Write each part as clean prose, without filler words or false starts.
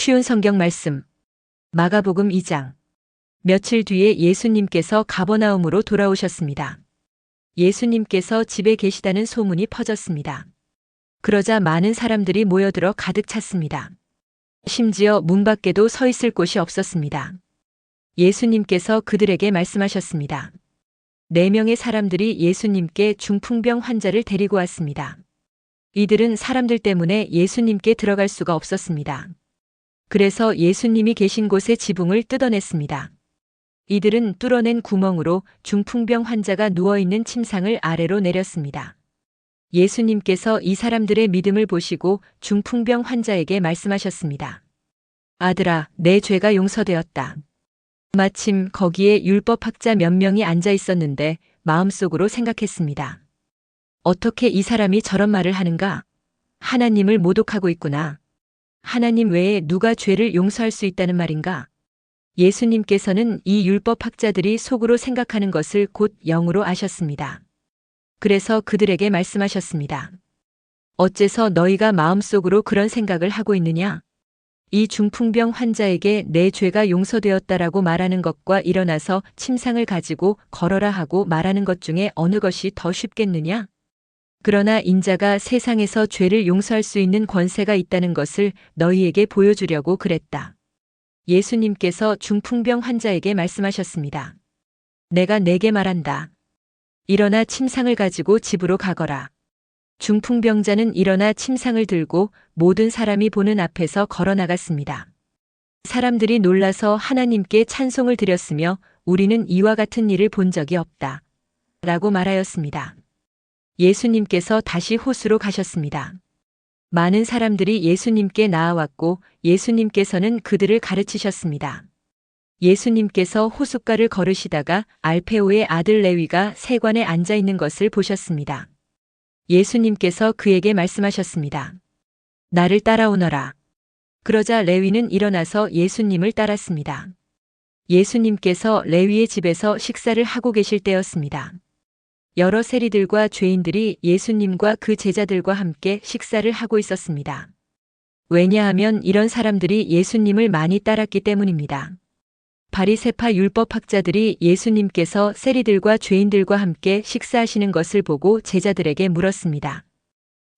쉬운 성경 말씀. 마가복음 2장. 며칠 뒤에 예수님께서 가버나움으로 돌아오셨습니다. 예수님께서 집에 계시다는 소문이 퍼졌습니다. 그러자 많은 사람들이 모여들어 가득 찼습니다. 심지어 문 밖에도 서 있을 곳이 없었습니다. 예수님께서 그들에게 말씀하셨습니다. 4명의 사람들이 예수님께 중풍병 환자를 데리고 왔습니다. 이들은 사람들 때문에 예수님께 들어갈 수가 없었습니다. 그래서 예수님이 계신 곳의 지붕을 뜯어냈습니다. 이들은 뚫어낸 구멍으로 중풍병 환자가 누워있는 침상을 아래로 내렸습니다. 예수님께서 이 사람들의 믿음을 보시고 중풍병 환자에게 말씀하셨습니다. 아들아, 내 죄가 용서되었다. 마침 거기에 율법학자 몇 명이 앉아 있었는데 마음속으로 생각했습니다. 어떻게 이 사람이 저런 말을 하는가? 하나님을 모독하고 있구나. 하나님 외에 누가 죄를 용서할 수 있다는 말인가? 예수님께서는 이 율법학자들이 속으로 생각하는 것을 곧 영으로 아셨습니다. 그래서 그들에게 말씀하셨습니다. 어째서 너희가 마음속으로 그런 생각을 하고 있느냐? 이 중풍병 환자에게 내 죄가 용서되었다라고 말하는 것과 일어나서 침상을 가지고 걸어라 하고 말하는 것 중에 어느 것이 더 쉽겠느냐? 그러나 인자가 세상에서 죄를 용서할 수 있는 권세가 있다는 것을 너희에게 보여주려고 그랬다. 예수님께서 중풍병 환자에게 말씀하셨습니다. 내가 네게 말한다. 일어나 침상을 가지고 집으로 가거라. 중풍병자는 일어나 침상을 들고 모든 사람이 보는 앞에서 걸어 나갔습니다. 사람들이 놀라서 하나님께 찬송을 드렸으며 우리는 이와 같은 일을 본 적이 없다. 라고 말하였습니다. 예수님께서 다시 호수로 가셨습니다. 많은 사람들이 예수님께 나아왔고 예수님께서는 그들을 가르치셨습니다. 예수님께서 호숫가를 걸으시다가 알페오의 아들 레위가 세관에 앉아 있는 것을 보셨습니다. 예수님께서 그에게 말씀하셨습니다. 나를 따라오너라. 그러자 레위는 일어나서 예수님을 따랐습니다. 예수님께서 레위의 집에서 식사를 하고 계실 때였습니다. 여러 세리들과 죄인들이 예수님과 그 제자들과 함께 식사를 하고 있었습니다. 왜냐하면 이런 사람들이 예수님을 많이 따랐기 때문입니다. 바리새파 율법학자들이 예수님께서 세리들과 죄인들과 함께 식사하시는 것을 보고 제자들에게 물었습니다.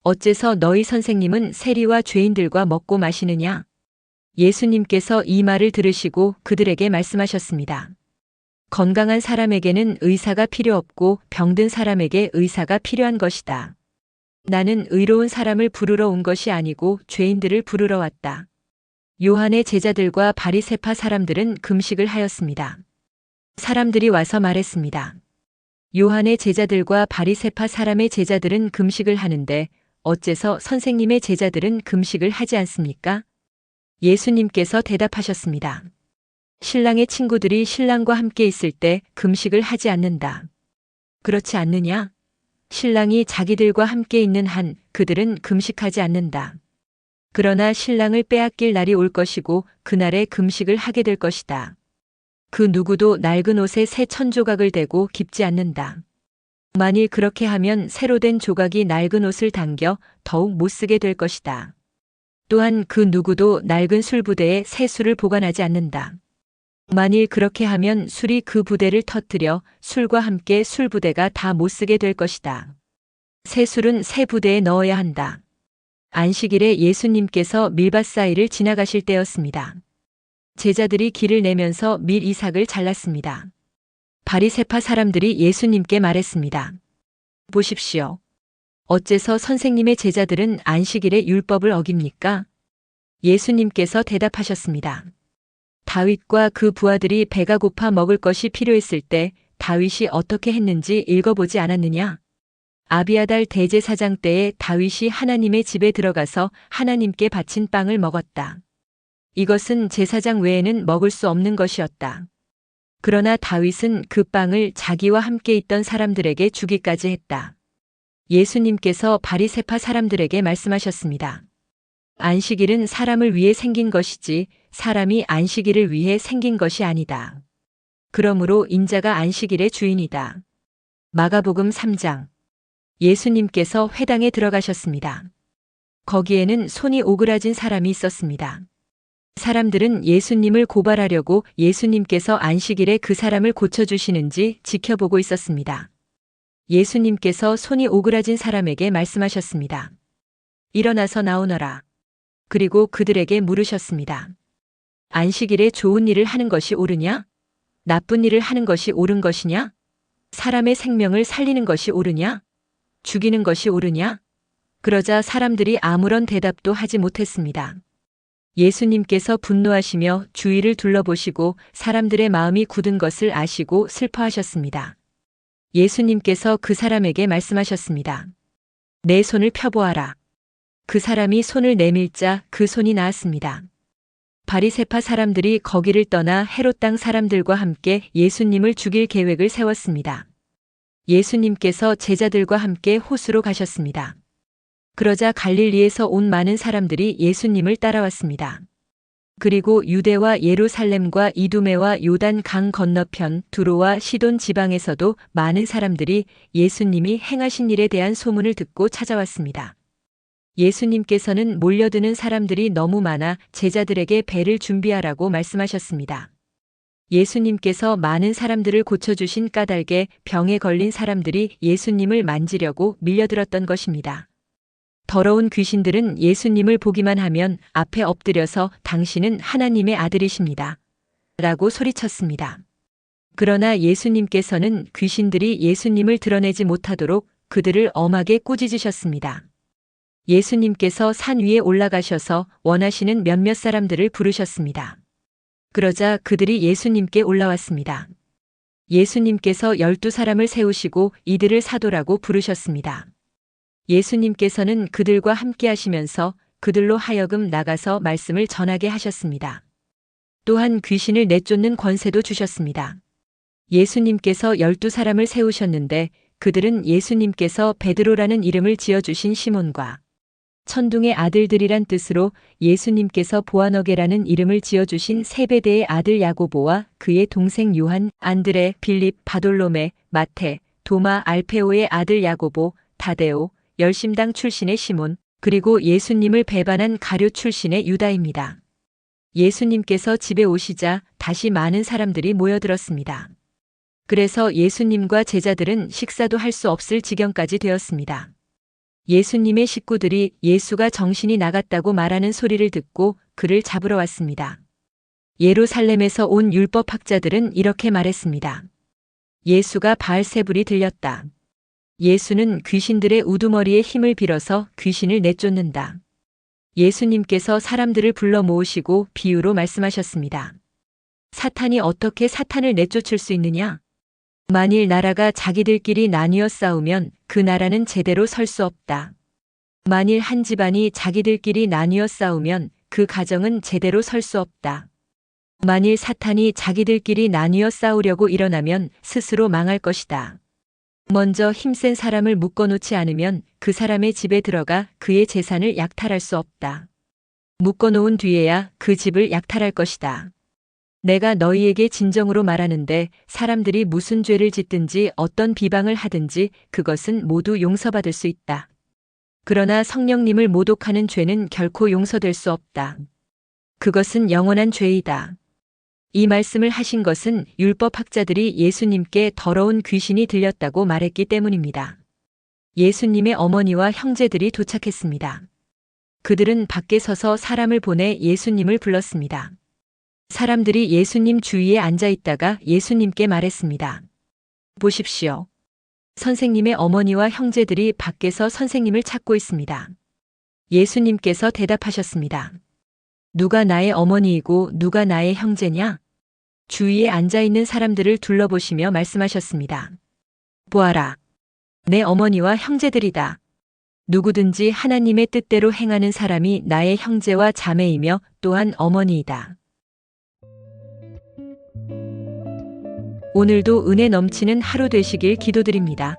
어째서 너희 선생님은 세리와 죄인들과 먹고 마시느냐? 예수님께서 이 말을 들으시고 그들에게 말씀하셨습니다. 건강한 사람에게는 의사가 필요 없고 병든 사람에게 의사가 필요한 것이다. 나는 의로운 사람을 부르러 온 것이 아니고 죄인들을 부르러 왔다. 요한의 제자들과 바리새파 사람들은 금식을 하였습니다. 사람들이 와서 말했습니다. 요한의 제자들과 바리새파 사람의 제자들은 금식을 하는데 어째서 선생님의 제자들은 금식을 하지 않습니까? 예수님께서 대답하셨습니다. 신랑의 친구들이 신랑과 함께 있을 때 금식을 하지 않는다. 그렇지 않느냐? 신랑이 자기들과 함께 있는 한 그들은 금식하지 않는다. 그러나 신랑을 빼앗길 날이 올 것이고 그날에 금식을 하게 될 것이다. 그 누구도 낡은 옷에 새 천조각을 대고 깁지 않는다. 만일 그렇게 하면 새로 된 조각이 낡은 옷을 당겨 더욱 못쓰게 될 것이다. 또한 그 누구도 낡은 술부대에 새 술을 보관하지 않는다. 만일 그렇게 하면 술이 그 부대를 터뜨려 술과 함께 술부대가 다 못쓰게 될 것이다. 새 술은 새 부대에 넣어야 한다. 안식일에 예수님께서 밀밭 사이를 지나가실 때였습니다. 제자들이 길을 내면서 밀 이삭을 잘랐습니다. 바리새파 사람들이 예수님께 말했습니다. 보십시오. 어째서 선생님의 제자들은 안식일에 율법을 어깁니까? 예수님께서 대답하셨습니다. 다윗과 그 부하들이 배가 고파 먹을 것이 필요했을 때 다윗이 어떻게 했는지 읽어보지 않았느냐? 아비아달 대제사장 때에 다윗이 하나님의 집에 들어가서 하나님께 바친 빵을 먹었다. 이것은 제사장 외에는 먹을 수 없는 것이었다. 그러나 다윗은 그 빵을 자기와 함께 있던 사람들에게 주기까지 했다. 예수님께서 바리새파 사람들에게 말씀하셨습니다. 안식일은 사람을 위해 생긴 것이지 사람이 안식일을 위해 생긴 것이 아니다. 그러므로 인자가 안식일의 주인이다. 마가복음 3장. 예수님께서 회당에 들어가셨습니다. 거기에는 손이 오그라진 사람이 있었습니다. 사람들은 예수님을 고발하려고 예수님께서 안식일에 그 사람을 고쳐주시는지 지켜보고 있었습니다. 예수님께서 손이 오그라진 사람에게 말씀하셨습니다. 일어나서 나오너라. 그리고 그들에게 물으셨습니다. 안식일에 좋은 일을 하는 것이 옳으냐? 나쁜 일을 하는 것이 옳은 것이냐? 사람의 생명을 살리는 것이 옳으냐? 죽이는 것이 옳으냐? 그러자 사람들이 아무런 대답도 하지 못했습니다. 예수님께서 분노하시며 주위를 둘러보시고 사람들의 마음이 굳은 것을 아시고 슬퍼하셨습니다. 예수님께서 그 사람에게 말씀하셨습니다. 내 손을 펴보아라. 그 사람이 손을 내밀자 그 손이 나았습니다. 바리새파 사람들이 거기를 떠나 헤롯 땅 사람들과 함께 예수님을 죽일 계획을 세웠습니다. 예수님께서 제자들과 함께 호수로 가셨습니다. 그러자 갈릴리에서 온 많은 사람들이 예수님을 따라왔습니다. 그리고 유대와 예루살렘과 이두메와 요단 강 건너편 두로와 시돈 지방에서도 많은 사람들이 예수님이 행하신 일에 대한 소문을 듣고 찾아왔습니다. 예수님께서는 몰려드는 사람들이 너무 많아 제자들에게 배를 준비하라고 말씀하셨습니다. 예수님께서 많은 사람들을 고쳐주신 까닭에 병에 걸린 사람들이 예수님을 만지려고 밀려들었던 것입니다. 더러운 귀신들은 예수님을 보기만 하면 앞에 엎드려서 당신은 하나님의 아들이십니다. 라고 소리쳤습니다. 그러나 예수님께서는 귀신들이 예수님을 드러내지 못하도록 그들을 엄하게 꾸짖으셨습니다. 예수님께서 산 위에 올라가셔서 원하시는 몇몇 사람들을 부르셨습니다. 그러자 그들이 예수님께 올라왔습니다. 예수님께서 12사람을 세우시고 이들을 사도라고 부르셨습니다. 예수님께서는 그들과 함께 하시면서 그들로 하여금 나가서 말씀을 전하게 하셨습니다. 또한 귀신을 내쫓는 권세도 주셨습니다. 예수님께서 12사람을 세우셨는데 그들은 예수님께서 베드로라는 이름을 지어주신 시몬과 천둥의 아들들이란 뜻으로 예수님께서 보아너게라는 이름을 지어주신 세베대의 아들 야고보와 그의 동생 요한, 안드레, 빌립, 바돌로메, 마테, 도마, 알페오의 아들 야고보, 다데오, 열심당 출신의 시몬, 그리고 예수님을 배반한 가룟 출신의 유다입니다. 예수님께서 집에 오시자 다시 많은 사람들이 모여들었습니다. 그래서 예수님과 제자들은 식사도 할 수 없을 지경까지 되었습니다. 예수님의 식구들이 예수가 정신이 나갔다고 말하는 소리를 듣고 그를 잡으러 왔습니다. 예루살렘에서 온 율법학자들은 이렇게 말했습니다. 예수가 바알세불이 들렸다. 예수는 귀신들의 우두머리에 힘을 빌어서 귀신을 내쫓는다. 예수님께서 사람들을 불러 모으시고 비유로 말씀하셨습니다. 사탄이 어떻게 사탄을 내쫓을 수 있느냐? 만일 나라가 자기들끼리 나뉘어 싸우면 그 나라는 제대로 설 수 없다. 만일 한 집안이 자기들끼리 나뉘어 싸우면 그 가정은 제대로 설 수 없다. 만일 사탄이 자기들끼리 나뉘어 싸우려고 일어나면 스스로 망할 것이다. 먼저 힘센 사람을 묶어놓지 않으면 그 사람의 집에 들어가 그의 재산을 약탈할 수 없다. 묶어놓은 뒤에야 그 집을 약탈할 것이다. 내가 너희에게 진정으로 말하는데 사람들이 무슨 죄를 짓든지 어떤 비방을 하든지 그것은 모두 용서받을 수 있다. 그러나 성령님을 모독하는 죄는 결코 용서될 수 없다. 그것은 영원한 죄이다. 이 말씀을 하신 것은 율법학자들이 예수님께 더러운 귀신이 들렸다고 말했기 때문입니다. 예수님의 어머니와 형제들이 도착했습니다. 그들은 밖에 서서 사람을 보내 예수님을 불렀습니다. 사람들이 예수님 주위에 앉아 있다가 예수님께 말했습니다. 보십시오. 선생님의 어머니와 형제들이 밖에서 선생님을 찾고 있습니다. 예수님께서 대답하셨습니다. 누가 나의 어머니이고 누가 나의 형제냐? 주위에 앉아 있는 사람들을 둘러보시며 말씀하셨습니다. 보아라. 내 어머니와 형제들이다. 누구든지 하나님의 뜻대로 행하는 사람이 나의 형제와 자매이며 또한 어머니이다. 오늘도 은혜 넘치는 하루 되시길 기도드립니다.